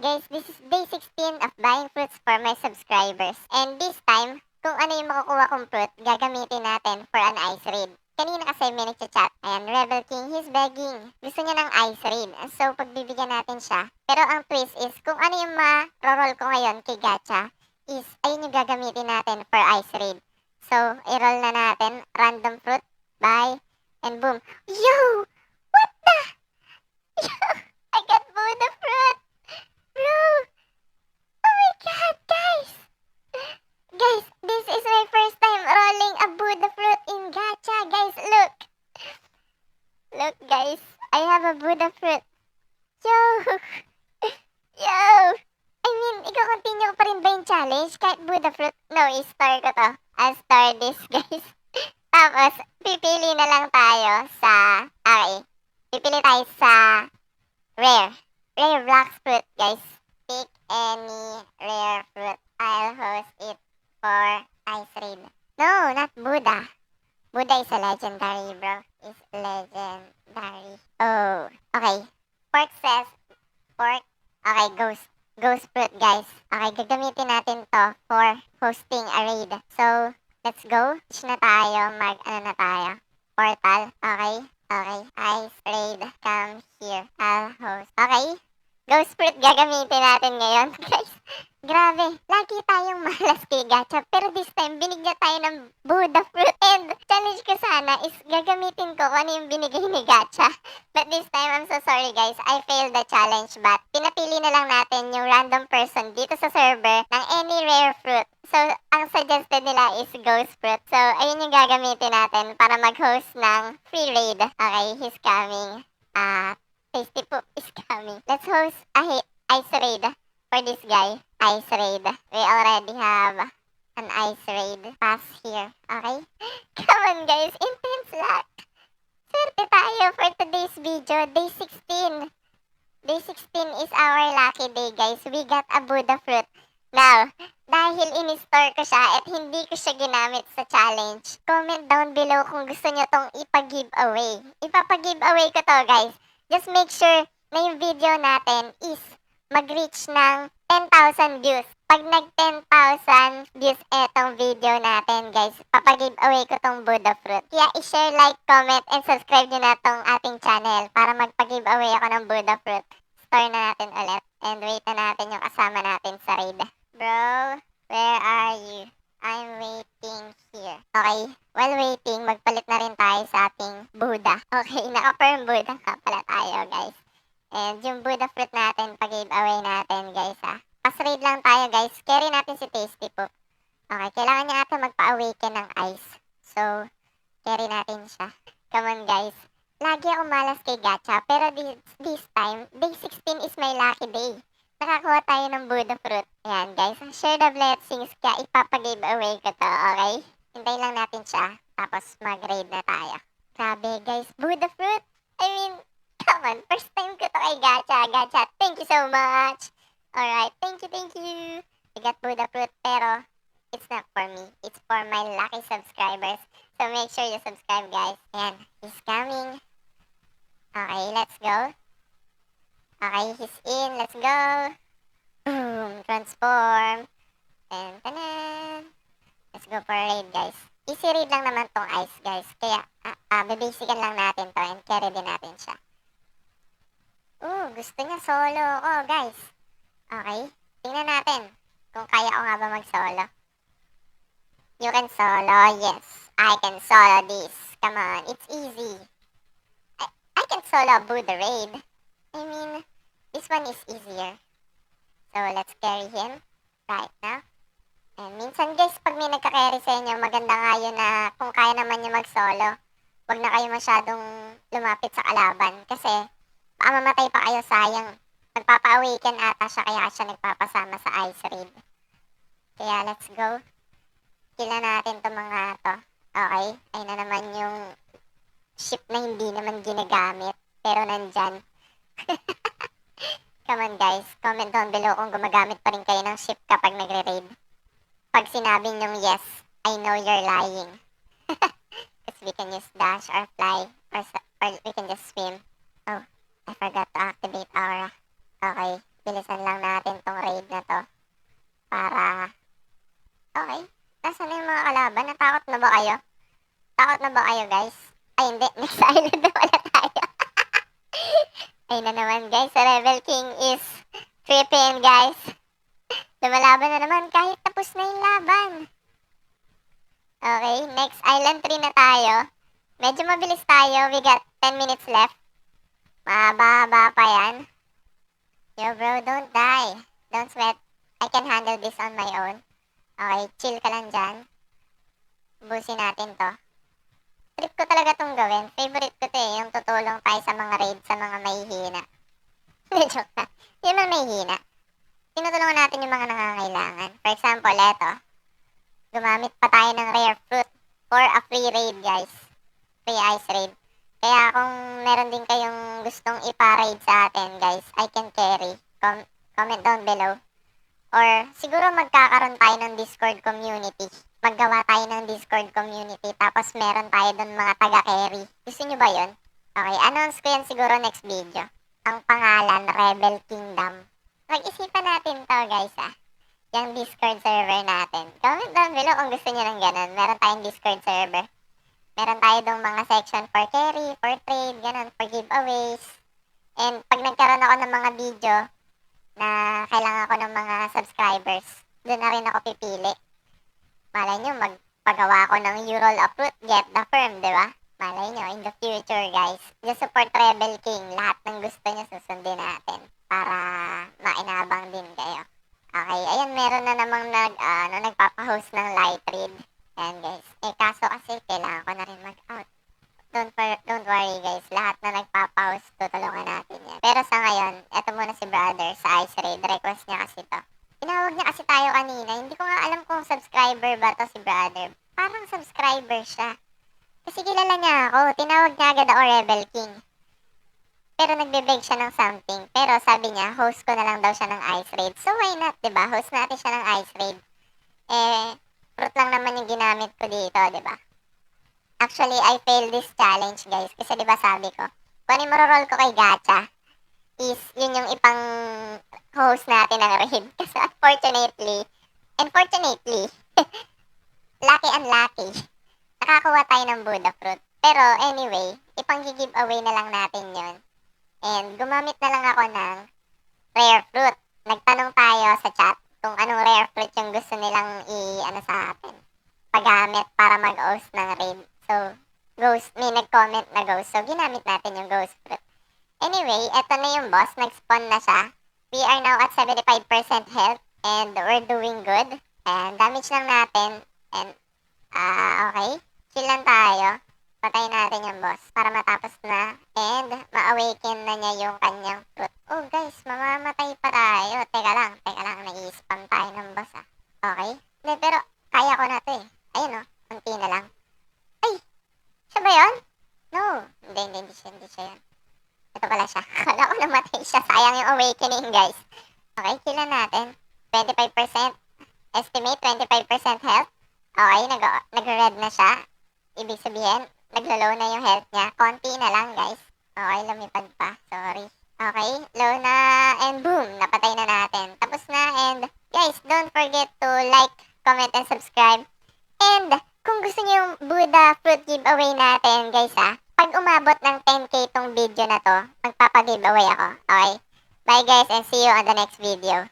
guys, this is day 16 of buying fruits for my subscribers. And this time, kung ano yung makukuha kong fruit, gagamitin natin for an ice raid. Kanina kasi may nagchat. Ayan, Rebel King, he's begging. Gusto niya ng ice raid. So, pagbibigyan natin siya. Pero ang twist is, kung ano yung ma-roll ko ngayon kay Gacha, is ayun yung gagamitin natin for ice raid. So, i-roll na natin. Random fruit. Buy. And boom. Yo! What the? Yo! I got Buddha fruit! Bro! Oh my god, guys! Guys, this is my first time rolling a Buddha fruit in Gacha. Guys, look! Look, guys. I have a Buddha fruit. Yo! Yo! I mean, iko-continue ko pa rin ba yung challenge? Kahit Buddha fruit? No, i-star ko to. I'll star this, guys. Tapos, pipili na lang tayo sa... Okay. Pipili tayo sa... Rare. Rare black fruit, guys. Pick any rare fruit. I'll host it for ice raid. No, not Buddha. Buddha is a legendary, bro. Is legendary. Oh, okay. Pork says, pork. Okay, ghost. Ghost fruit, guys. Okay, gagamitin natin to for hosting a raid. So, let's go. Switch na tayo. Ano na tayo? Portal. Okay. Okay. Ice raid. Come here. I'll host. Okay. Ghost fruit gagamitin natin ngayon. Guys, grabe. Lagi tayong malas kay Gacha. Pero this time, binigyan tayo ng Buddha fruit. And challenge ko sana is gagamitin ko kung ano yung binigay ni Gacha. But this time, I'm so sorry guys. I failed the challenge. But pinapili na lang natin yung random person dito sa server ng any rare fruit. So, ang suggested nila is ghost fruit. So, ayun yung gagamitin natin para mag-host ng free raid. Okay, he's coming. Tasty Poop is coming. Let's host a ice raid for this guy. Ice raid. We already have an ice raid pass here. Okay? Come on guys, intense luck. Swerte tayo for today's video. Day 16. Day 16 is our lucky day guys. We got a Buddha fruit. Now, dahil in-store ko siya at hindi ko siya ginamit sa challenge, comment down below kung gusto nyo tong ipag-giveaway. Ipapag-giveaway ko to guys. Just make sure na yung video natin is mag-reach ng 10,000 views. Pag nag-10,000 views etong video natin guys, papag-giveaway ko tong Buddha fruit. Kaya i-share, like, comment, and subscribe nyo na tong ating channel para magpag-giveaway ako ng Buddha fruit. Store na natin ulit. And wait na natin yung kasama natin sa raid. Bro, where are you? I'm waiting here. Okay, while waiting, magpalit na rin tayo sa ating Buddha. Okay, naka-firm Buddha ka pala tayo, guys. And yung Buddha fruit natin, pag-giveaway natin, guys, ha. Pass-raid lang tayo, guys. Carry natin si Tasty Poop. Okay, kailangan niya ata magpa-awaken ng ice. So, carry natin siya. Come on, guys. Lagi ako malas kay Gacha, pero this time, day 16 is my lucky day. Nakakuha tayo ng Buddha fruit. Ayan guys, share the blessings kaya ipapag-giveaway ko to, okay? Hintayin lang natin siya, tapos mag-raid na tayo. Grabe guys, Buddha fruit! I mean, come on, first time ko to kay Gacha. Gacha, thank you so much! Alright, thank you! I got Buddha fruit, pero it's not for me. It's for my lucky subscribers. So make sure you subscribe guys. Ayan, he's coming. Okay, let's go. Okay, he's in. Let's go. Boom. Transform. And tanan. Let's go for raid, guys. Easy raid lang naman tong ice, guys. Kaya, bibasican lang natin to and carry din natin siya. Gusto niya solo ko, guys. Okay. Tingnan natin kung kaya ko nga ba mag-solo. You can solo. Yes. I can solo this. Come on. It's easy. I can solo Buddha raid. I mean, this one is easier. So, let's carry him right now. And minsan guys, pag may nagka-carry sa inyo, maganda nga yun na kung kaya naman nyo mag-solo, wag na kayo masyadong lumapit sa kalaban. Kasi, baka mamatay pa kayo, sayang. Nagpapa-awaken ata siya, kaya siya nagpapasama sa ice raid. Kaya, let's go. Kill na natin itong mga to. Okay, ayun na naman yung ship na hindi naman ginagamit, pero nandyan. Come on guys, comment down below kung gumagamit pa rin kayo ng ship kapag nagre-raid. Pag sinabi nyong yes, I know you're lying. Because we can use dash or fly, or we can just swim. Oh, I forgot to activate aura. Okay, Bilisan lang natin tong raid na to. Para, okay. Nasaan na yung mga kalaban? Natakot na ba kayo? Takot na ba kayo, guys? Ay, hindi. Next island na wala tayo. Ay na naman, guys. Sa Rebel King is tripping, guys. Lumalaban na naman kahit tapos na yung laban. Okay, next island 3 na tayo. Medyo mabilis tayo. We got 10 minutes left. Mahaba-haba pa yan. Yo, bro, don't die. Don't sweat. I can handle this on my own. Okay, chill ka lang dyan. Busin natin to. Trip ko talaga tong gawin. Favorite ko to eh, yung tutulong tayo sa mga raid sa mga mahihina. Joke na. Yung mga mahihina. Tinutulungan natin yung mga nangangailangan. For example, eto. Gumamit pa tayo ng rare fruit for a free raid, guys. Free ice raid. Kaya kung meron din kayong gustong ipa-raid sa atin, guys, I can carry. Comment down below. Or siguro magkakaroon tayo ng Discord community. Maggawa tayo ng Discord community. Tapos meron tayo doon mga taga-carry. Gusto nyo ba yun? Okay, announce ko yan siguro next video. Ang pangalan, Rebel Kingdom. Pag-isipan natin to, guys, yung Discord server natin. Comment down below kung gusto nyo ng ganun. Meron tayong Discord server. Meron tayo dong mga section for carry, for trade, ganun, for giveaways. And pag nagkaroon ako ng mga video na kailangan ko ng mga subscribers, doon na rin ako pipili. Malay nyo, magpagawa ko ng You-Roll a Fruit, Get the Firm, di ba? Malay nyo, in the future, guys. Just support Rebel King. Lahat ng gusto nyo susundin natin para mainabang din kayo. Okay, ayan, meron na namang nagpapahost ng light read. Ayan, guys. Kaso kasi kailangan ko na rin mag-out. Don't worry, guys. Lahat na nagpapahost, tutulungan natin yan. Pero sa ngayon, eto muna si brother sa ice raid. Request niya kasi to. Tinawag niya kasi tayo kanina. Hindi ko nga alam kung subscriber ba to si brother. Parang subscriber siya. Kasi kilala niya ako. Tinawag niya agad ako Rebel King. Pero nagbe-beg siya ng something. Pero sabi niya, host ko na lang daw siya ng ice raid. So why not, diba? Host natin siya ng ice raid. Fruit lang naman yung ginamit ko dito, diba? Actually, I failed this challenge, guys. Kasi diba sabi ko, kung ano yung maroroll ko kay Gacha, is yun yung ipang host natin ng raid. Kasi unfortunately, lucky unlucky, nakakuha tayo ng Buddha fruit. Pero anyway, ipang giveaway na lang natin yun. And gumamit na lang ako ng rare fruit. Nagtanong tayo sa chat kung anong rare fruit yung gusto nilang sa atin. Paggamit para mag-host ng raid. So, may nag-comment na ghost. So, ginamit natin yung ghost fruit. Anyway, eto na yung boss. Nag-spawn na siya. We are now at 75% health. And we're doing good. And damage lang natin. And, okay. Chill lang tayo. Patayin natin yung boss para matapos na. And, ma-awaken na niya yung kanyang fruit. Oh, guys, mamamatay pa tayo. Teka lang. Nai-spam tayo ng boss, Okay? Hindi, pero kaya ko na to eh. Ayun, konti na lang. Ay! Siya ba yun? No. Hindi siya yun. Ito pala siya. Kala ko namatay siya. Sayang yung awakening, guys. Okay, killan natin. 25%. Estimate, 25% health. Okay, nag-red na siya. Ibig sabihin, naglo-low na yung health niya. Konti na lang, guys. Okay, lumipad pa. Sorry. Okay, low na. And boom, napatay na natin. Tapos na. And guys, don't forget to like, comment, and subscribe. And kung gusto niyo yung Buddha fruit giveaway natin, guys, pag umabot ng 10k tong video na to, magpapag-giveaway ako. Okay? Bye, guys, and see you on the next video.